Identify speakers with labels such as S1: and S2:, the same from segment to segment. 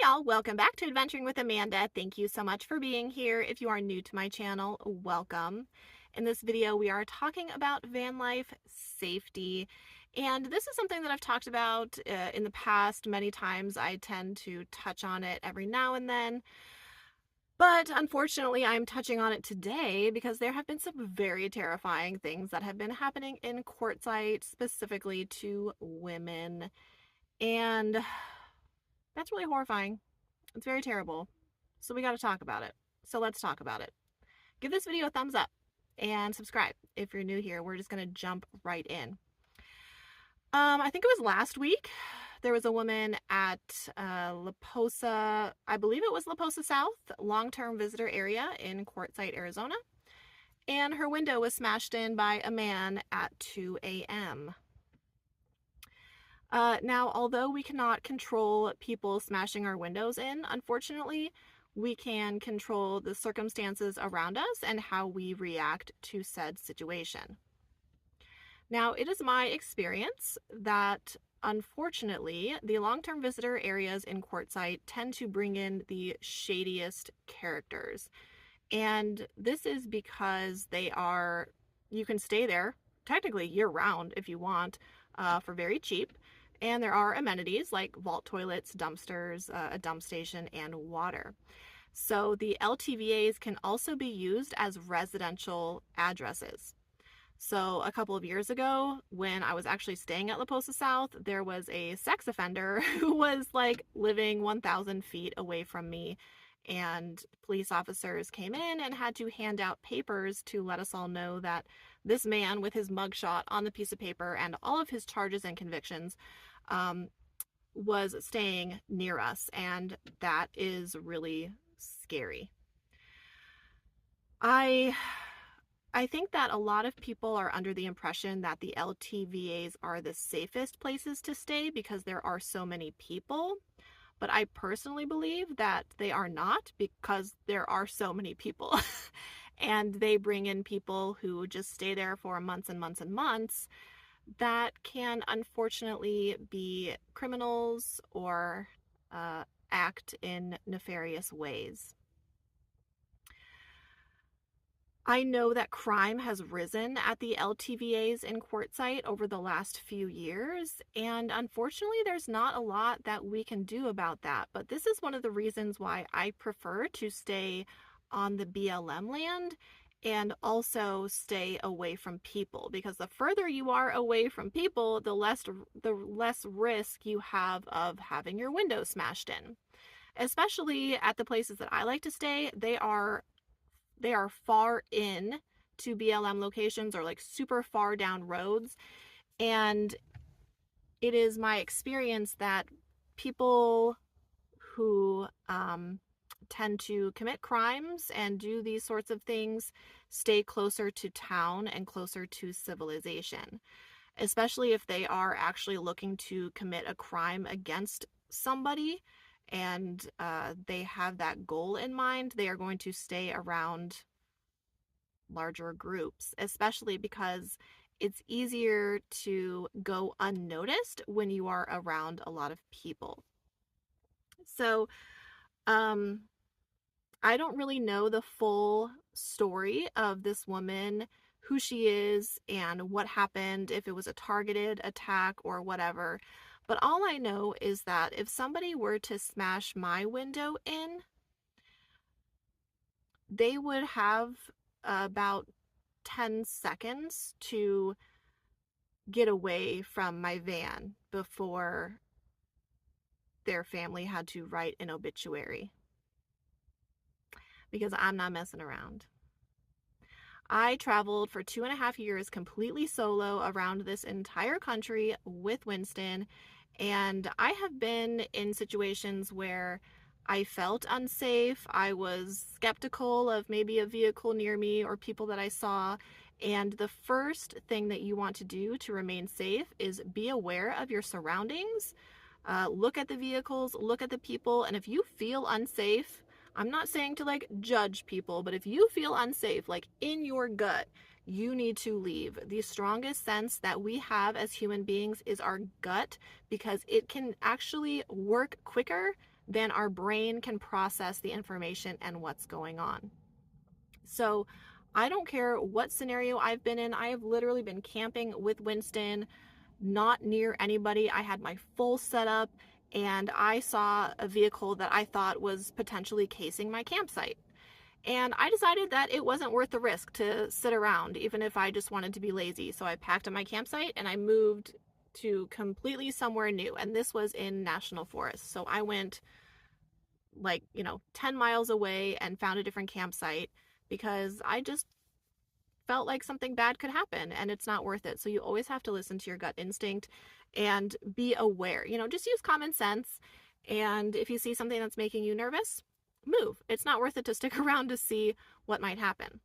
S1: y'all, welcome back to Adventuring with Amanda. Thank you so much for being here. If you are new to my channel, welcome. In this video, we are talking about van life safety. And this is something that I've talked about in the past many times. I tend to touch on it every now and then. But unfortunately, I'm touching on it today because there have been some very terrifying things that have been happening in Quartzsite, specifically to women. And that's really horrifying. It's very terrible. So we got to talk about it. So let's talk about it. Give this video a thumbs up and subscribe if you're new here. We're just going to jump right in. I think it was last week. There was a woman at La Posa, I believe it was La Posa South, long-term visitor area in Quartzsite, Arizona. And her window was smashed in by a man at 2 a.m. Now, although we cannot control people smashing our windows in, unfortunately, we can control the circumstances around us and how we react to said situation. Now, it is my experience that, unfortunately, the long-term visitor areas in Quartzsite tend to bring in the shadiest characters. And this is because you can stay there technically year-round if you want, for very cheap. And there are amenities like vault toilets, dumpsters, a dump station, and water. So the LTVAs can also be used as residential addresses. So a couple of years ago, when I was actually staying at La Posa South, there was a sex offender who was like living 1,000 feet away from me. And police officers came in and had to hand out papers to let us all know that this man with his mugshot on the piece of paper and all of his charges and convictions was staying near us, and that is really scary. I think that a lot of people are under the impression that the LTVAs are the safest places to stay because there are so many people. But I personally believe that they are not, because there are so many people. And they bring in people who just stay there for months and months and months that can unfortunately be criminals or act in nefarious ways. I know that crime has risen at the LTVAs in Quartzsite over the last few years, and unfortunately there's not a lot that we can do about that. But this is one of the reasons why I prefer to stay on the BLM land and also stay away from people, because the further you are away from people, the less risk you have of having your window smashed in. Especially at the places that I like to stay, they are far in to BLM locations, or like super far down roads. And it is my experience that people who tend to commit crimes and do these sorts of things stay closer to town and closer to civilization, especially if they are actually looking to commit a crime against somebody and they have that goal in mind. They are going to stay around larger groups, especially because it's easier to go unnoticed when you are around a lot of people. So I don't really know the full story of this woman, who she is and what happened, if it was a targeted attack or whatever. But all I know is that if somebody were to smash my window in, they would have about 10 seconds to get away from my van before their family had to write an obituary. Because I'm not messing around. I traveled for 2.5 years completely solo around this entire country with Wynston, and I have been in situations where I felt unsafe. I was skeptical of maybe a vehicle near me or people that I saw. And the first thing that you want to do to remain safe is be aware of your surroundings. Look at the vehicles, look at the people, and if you feel unsafe, I'm not saying to like judge people, but if you feel unsafe, like in your gut, you need to leave. The strongest sense that we have as human beings is our gut, because it can actually work quicker than our brain can process the information and what's going on. So I don't care what scenario I've been in. I have literally been camping with Wynston, not near anybody. I had my full setup, and I saw a vehicle that I thought was potentially casing my campsite. And I decided that it wasn't worth the risk to sit around, even if I just wanted to be lazy. So I packed up my campsite and I moved to completely somewhere new. And this was in national forest. So I went 10 miles away and found a different campsite because I just felt like something bad could happen and it's not worth it. So you always have to listen to your gut instinct and be aware. Just use common sense. And if you see something that's making you nervous, move. It's not worth it to stick around to see what might happen.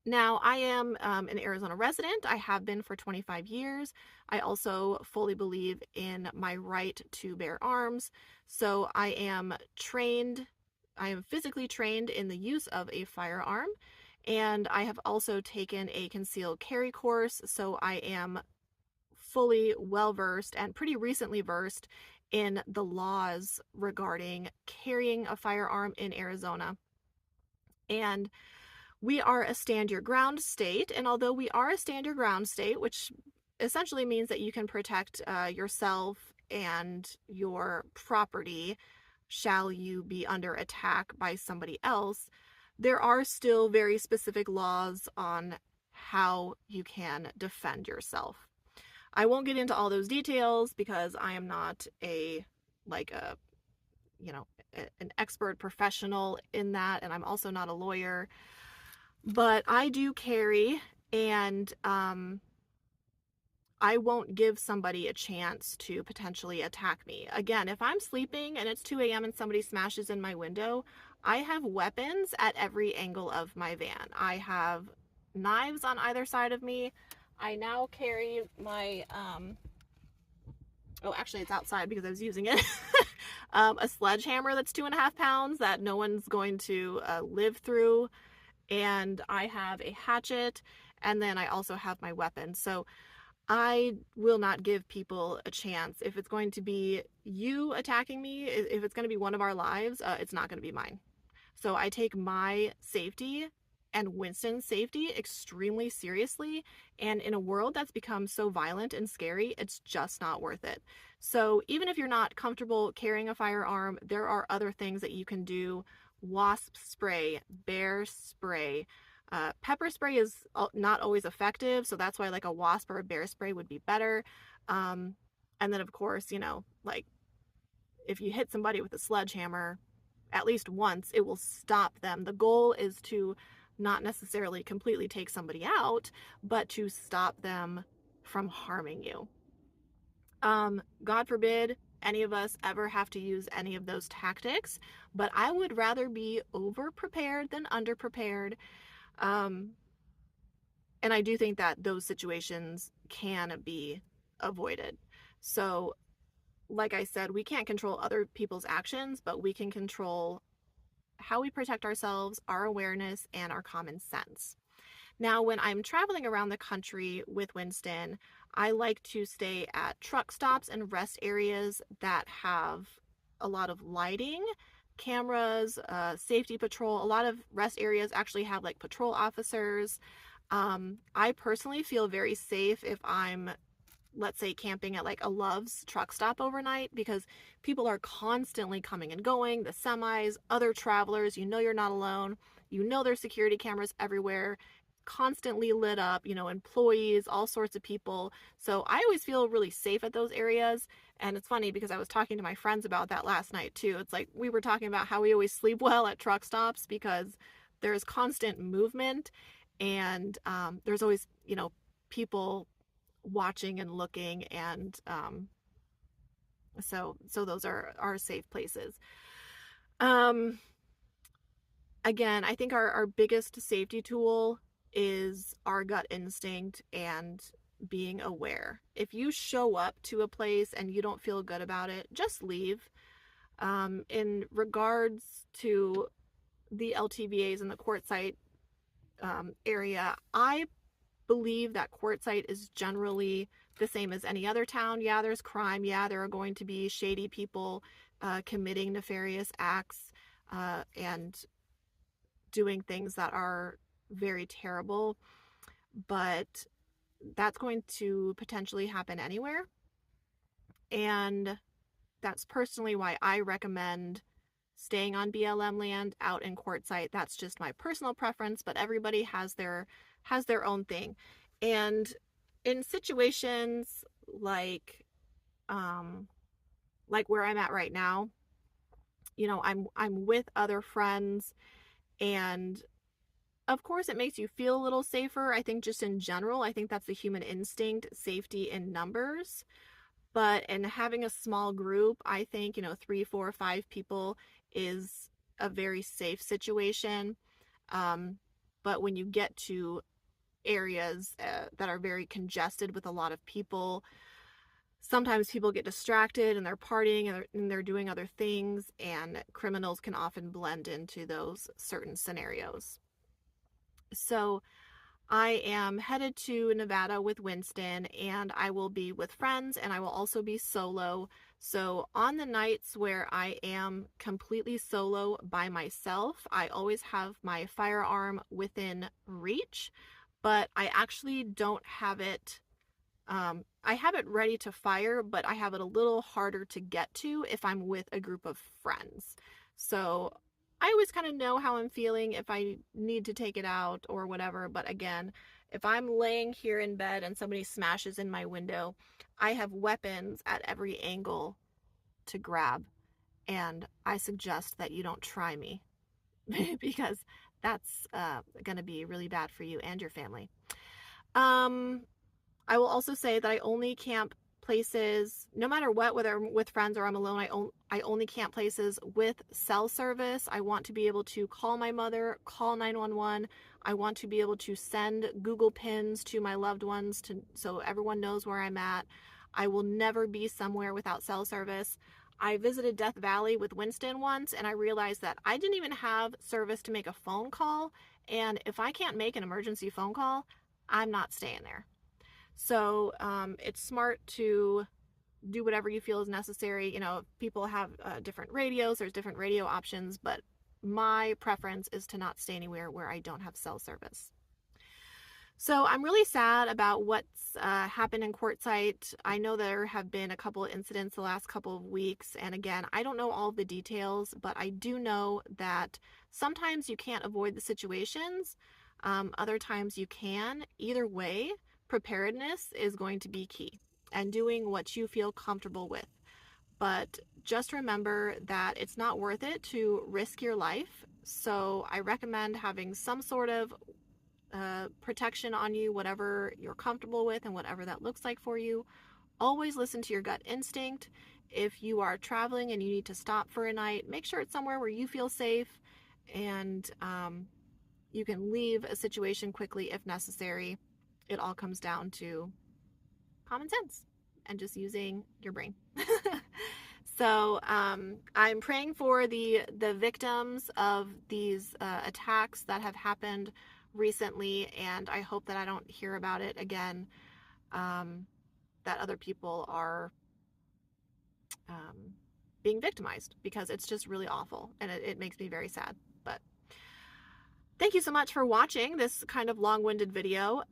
S1: Now, I am an Arizona resident. I have been for 25 years. I also fully believe in my right to bear arms. So I am physically trained in the use of a firearm. And I have also taken a concealed carry course. So I am fully well-versed and pretty recently versed in the laws regarding carrying a firearm in Arizona. And we are a stand your ground state, and although we are a stand your ground state, which essentially means that you can protect yourself and your property shall you be under attack by somebody else, there are still very specific laws on how you can defend yourself. I won't get into all those details because I am not an expert professional in that, and I'm also not a lawyer. But I do carry, and I won't give somebody a chance to potentially attack me. Again, if I'm sleeping and it's 2 a.m. and somebody smashes in my window, I have weapons at every angle of my van. I have knives on either side of me. I now carry my, actually it's outside because I was using it, a sledgehammer that's 2.5 pounds that no one's going to live through. And I have a hatchet, and then I also have my weapon. So I will not give people a chance. If it's going to be you attacking me, if it's going to be one of our lives, it's not going to be mine. So I take my safety and Wynston's safety extremely seriously. And in a world that's become so violent and scary, it's just not worth it. So even if you're not comfortable carrying a firearm, there are other things that you can do. Wasp spray, bear spray. Pepper spray is not always effective, so that's why like a wasp or a bear spray would be better. And then of course, if you hit somebody with a sledgehammer at least once, it will stop them. The goal is to not necessarily completely take somebody out, but to stop them from harming you. God forbid any of us ever have to use any of those tactics, but I would rather be over prepared than under prepared. And I do think that those situations can be avoided. So, like I said, we can't control other people's actions, but we can control how we protect ourselves, our awareness, and our common sense. Now, when I'm traveling around the country with Wynston, I like to stay at truck stops and rest areas that have a lot of lighting, cameras, safety patrol. A lot of rest areas actually have like patrol officers. I personally feel very safe if I'm, let's say, camping at like a Love's truck stop overnight, because people are constantly coming and going, the semis, other travelers, you're not alone. There's security cameras everywhere, constantly lit up, employees, all sorts of people. So I always feel really safe at those areas. And it's funny because I was talking to my friends about that last night too. It's like we were talking about how we always sleep well at truck stops because there's constant movement, and there's always, people watching and looking, and so those are our safe places. Again, I think our biggest safety tool is our gut instinct and being aware. If you show up to a place and you don't feel good about it, just leave. In regards to the LTVAs and the Quartzsite area, I believe that Quartzsite is generally the same as any other town. Yeah, there's crime. Yeah, there are going to be shady people. committing nefarious acts and doing things that are very terrible, but that's going to potentially happen anywhere. And that's personally why I recommend staying on BLM land out in Quartzsite. That's just my personal preference, but everybody has their own thing. And in situations like where I'm at right now, you know, I'm with other friends, and of course it makes you feel a little safer. I think just in general, I think that's the human instinct, safety in numbers. But in having a small group, I think, you know, 3, 4, 5 people is a very safe situation. But when you get to areas that are very congested with a lot of people, sometimes people get distracted and they're partying and they're doing other things, and criminals can often blend into those certain scenarios. So I am headed to Nevada with Wynston, and I will be with friends, and I will also be solo. So on the nights where I am completely solo by myself, I always have my firearm within reach, but I actually don't have it. I have it ready to fire, but I have it a little harder to get to if I'm with a group of friends. So I always kind of know how I'm feeling if I need to take it out or whatever. But again, if I'm laying here in bed and somebody smashes in my window, I have weapons at every angle to grab. And I suggest that you don't try me because that's going to be really bad for you and your family. I will also say that I only camp places, no matter what, whether I'm with friends or I'm alone, I only camp places with cell service. I want to be able to call my mother, call 911. I want to be able to send Google pins to my loved ones so everyone knows where I'm at. I will never be somewhere without cell service. I visited Death Valley with Wynston once, and I realized that I didn't even have service to make a phone call. And if I can't make an emergency phone call, I'm not staying there. So it's smart to do whatever you feel is necessary. You know, people have different radios, there's different radio options, but my preference is to not stay anywhere where I don't have cell service. So I'm really sad about what's happened in Quartzsite. I know there have been a couple of incidents the last couple of weeks, and again, I don't know all the details, but I do know that sometimes you can't avoid the situations, other times you can. Either way, preparedness is going to be key, and doing what you feel comfortable with. But just remember that it's not worth it to risk your life. So I recommend having some sort of protection on you, whatever you're comfortable with and whatever that looks like for you. Always listen to your gut instinct. If you are traveling and you need to stop for a night, make sure it's somewhere where you feel safe and you can leave a situation quickly if necessary. It all comes down to common sense and just using your brain. So I'm praying for the victims of these attacks that have happened recently, and I hope that I don't hear about it again, that other people are being victimized, because it's just really awful, and it makes me very sad. But thank you so much for watching this kind of long-winded video.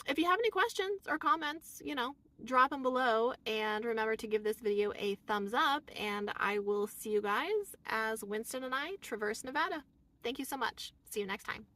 S1: If you have any questions or comments, you know, drop them below, and remember to give this video a thumbs up, and I will see you guys as Wynston and I traverse Nevada. Thank you so much. See you next time.